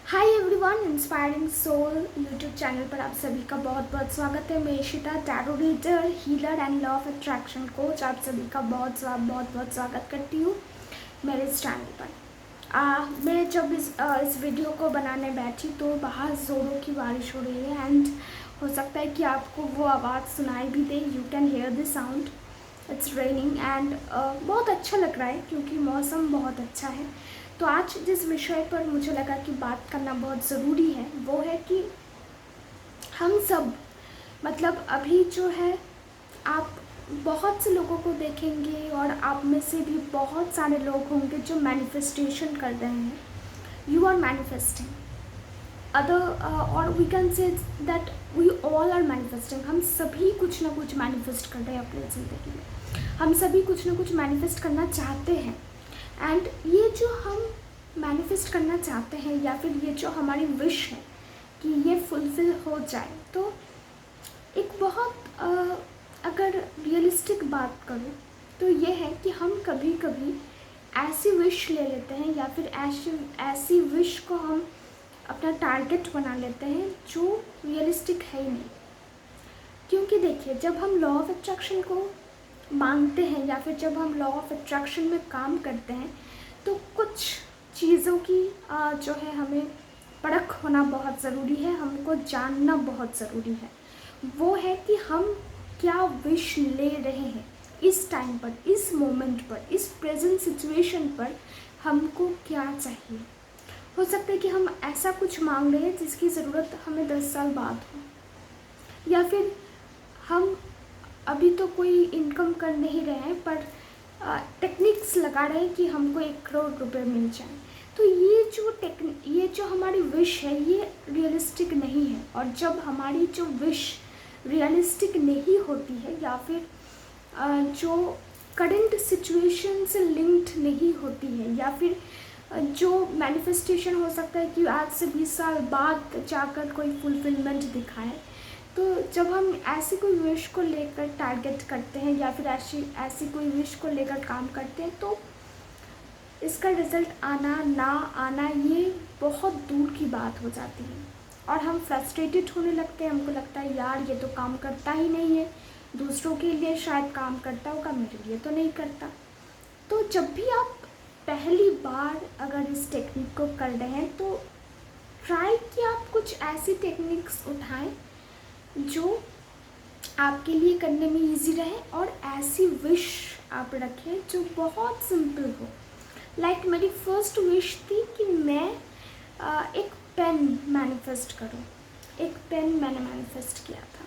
हाय everyone, inspiring soul YouTube channel पर आप सभी का बहुत बहुत स्वागत है। मैं Ishita, tarot reader, healer and law of attraction coach. आप सभी का बहुत बहुत स्वागत करती हूँ मेरे इस चैनल पर। मैं जब इस वीडियो को बनाने बैठी तो बाहर ज़ोरों की बारिश हो रही है एंड हो सकता है कि आपको वो आवाज़ सुनाई भी दे। You can hear the sound. It's raining and बहुत अच्छा लग रहा है क्योंकि मौसम बहुत अच्छा है। तो आज जिस विषय पर मुझे लगा कि बात करना बहुत ज़रूरी है वो है कि हम सब, मतलब अभी जो है, आप बहुत से लोगों को देखेंगे और आप में से भी बहुत सारे लोग होंगे जो मैनिफेस्टेशन कर रहे हैं। यू आर मैनिफेस्टिंग अदर, और we can say that we all are manifesting. हम सभी कुछ ना कुछ मैनिफेस्ट कर रहे हैं अपनी ज़िंदगी में। हम सभी कुछ ना कुछ मैनिफेस्ट करना चाहते हैं एंड ये जो हम मैनिफेस्ट करना चाहते हैं या फिर ये जो हमारी विश है कि ये फुलफिल हो जाए, तो एक बहुत अगर रियलिस्टिक बात करूँ तो ये है कि हम कभी कभी ऐसी विश ले लेते हैं या फिर ऐसी विश को हम अपना टारगेट बना लेते हैं जो रियलिस्टिक है ही नहीं। क्योंकि देखिए, जब हम लॉ ऑफ अट्रैक्शन को मानते हैं या फिर जब हम लॉ ऑफ अट्रैक्शन में काम करते हैं तो कुछ चीज़ों की जो है हमें परख होना बहुत ज़रूरी है, हमको जानना बहुत ज़रूरी है। वो है कि हम क्या विश ले रहे हैं इस टाइम पर, इस मोमेंट पर, इस प्रेजेंट सिचुएशन पर हमको क्या चाहिए। हो सकता है कि हम ऐसा कुछ मांग रहे हैं जिसकी ज़रूरत हमें 10 साल बाद हो, या फिर हम अभी तो कोई इनकम कर नहीं रहे हैं पर टेक्निक्स लगा रहे हैं कि हमको 1 करोड़ रुपए मिल जाए। तो ये जो हमारी विश है ये रियलिस्टिक नहीं है। और जब हमारी जो विश रियलिस्टिक नहीं होती है या फिर जो करंट सिचुएशन से लिंक्ड नहीं होती है या फिर जो मैनिफेस्टेशन हो सकता है कि आज से 20 साल बाद जाकर कोई फुलफिलमेंट दिखाए, तो जब हम ऐसी कोई विश को लेकर टारगेट करते हैं या फिर ऐसी कोई विश को लेकर काम करते हैं तो इसका रिज़ल्ट आना ना आना ये बहुत दूर की बात हो जाती है और हम फ्रस्ट्रेटेड होने लगते हैं। हमको लगता है यार ये तो काम करता ही नहीं है, दूसरों के लिए शायद काम करता होगा, मेरे लिए तो नहीं करता। तो जब भी आप पहली बार अगर इस टेक्निक को कर रहे हैं तो ट्राई कि आप कुछ ऐसी टेक्निक्स उठाएं जो आपके लिए करने में इजी रहे और ऐसी विश आप रखें जो बहुत सिंपल हो। लाइक मेरी फर्स्ट विश थी कि मैं एक पेन मैनिफेस्ट करूं। एक पेन मैंने मैनिफेस्ट किया था,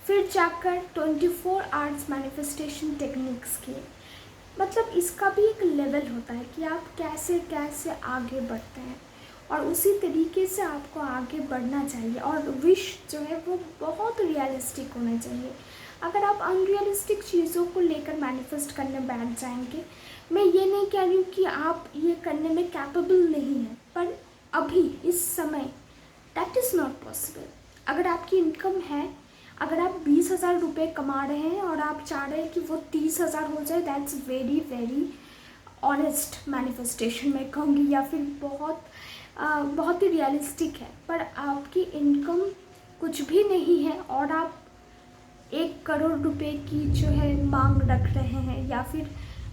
फिर जाकर 24 आवर्स मैनिफेस्टेशन टेक्निक्स किए। मतलब इसका भी एक लेवल होता है कि आप कैसे कैसे आगे बढ़ते हैं और उसी तरीके से आपको आगे बढ़ना चाहिए। और विश जो है वो बहुत रियलिस्टिक होना चाहिए। अगर आप अनरियलिस्टिक चीज़ों को लेकर मैनिफेस्ट करने बैठ जाएंगे, मैं ये नहीं कह रही हूँ कि आप ये करने में कैपेबल नहीं हैं, पर अभी इस समय दैट इज़ नॉट पॉसिबल। अगर आपकी इनकम है, अगर आप 20,000 रुपये कमा रहे हैं और आप चाह रहे हैं कि वो 30,000 हो जाए, that's very very honest manifestation मैं कहूँगी, या फिर बहुत ही रियलिस्टिक है। पर आपकी इनकम कुछ भी नहीं है और आप 1 करोड़ रुपए की जो है मांग रख रहे हैं, या फिर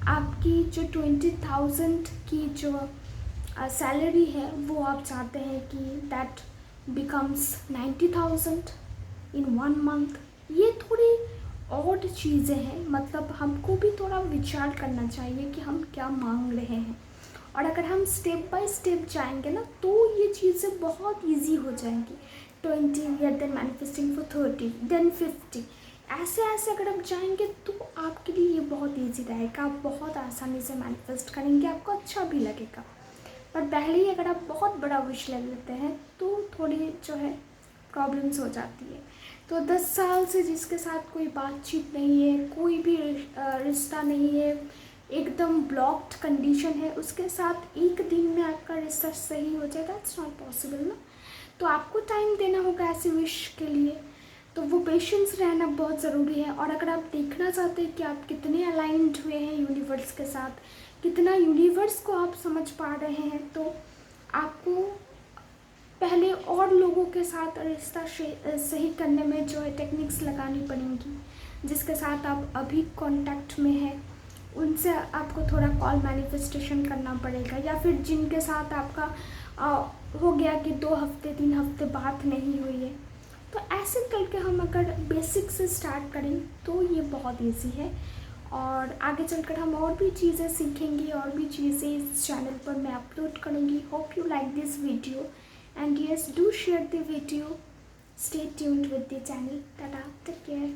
आपकी जो 20,000 की जो सैलरी है वो आप चाहते हैं कि दैट बिकम्स 90,000 इन 1 मंथ। ये थोड़ी ऑड चीज़ें हैं। मतलब हमको भी थोड़ा विचार करना चाहिए कि हम क्या मांग रहे हैं। और अगर हम स्टेप बाय स्टेप जाएंगे ना तो ये चीज़ें बहुत इजी हो जाएंगी। 20 या देन मैनिफेस्टिंग फॉर 30 देन 50, ऐसे ऐसे अगर आप जाएंगे तो आपके लिए ये बहुत इजी रहेगा। आप बहुत आसानी से मैनिफेस्ट करेंगे, आपको अच्छा भी लगेगा। पर पहले ही अगर आप बहुत बड़ा विश ले लेते हैं तो थोड़ी जो है प्रॉब्लम्स हो जाती है। तो 10 साल से जिसके साथ कोई बातचीत नहीं है, कोई भी रिश्ता नहीं है, एकदम ब्लॉक्ड कंडीशन है, उसके साथ एक दिन में आपका रिश्ता सही हो जाए, दैट्स नॉट पॉसिबल ना। तो आपको टाइम देना होगा ऐसी विश के लिए। तो वो पेशेंस रहना बहुत ज़रूरी है। और अगर आप देखना चाहते हैं कि आप कितने अलाइंड हुए हैं यूनिवर्स के साथ, कितना यूनिवर्स को आप समझ पा रहे हैं, तो आपको पहले और लोगों के साथ रिश्ता सही करने में जो है टेक्निक्स लगानी पड़ेंगी। जिसके साथ आप अभी कांटेक्ट में हैं उनसे आपको थोड़ा कॉल मैनिफेस्टेशन करना पड़ेगा, या फिर जिनके साथ आपका हो गया कि 2 हफ्ते 3 हफ्ते बात नहीं हुई है, तो ऐसे करके हम अगर बेसिक से स्टार्ट करें तो ये बहुत इजी है। और आगे चलकर हम और भी चीज़ें सीखेंगे, और भी चीज़ें इस चैनल पर मैं अपलोड करूँगी। Hope you like this video and yes, do share the video. Stay tuned with the channel. Tata, take care.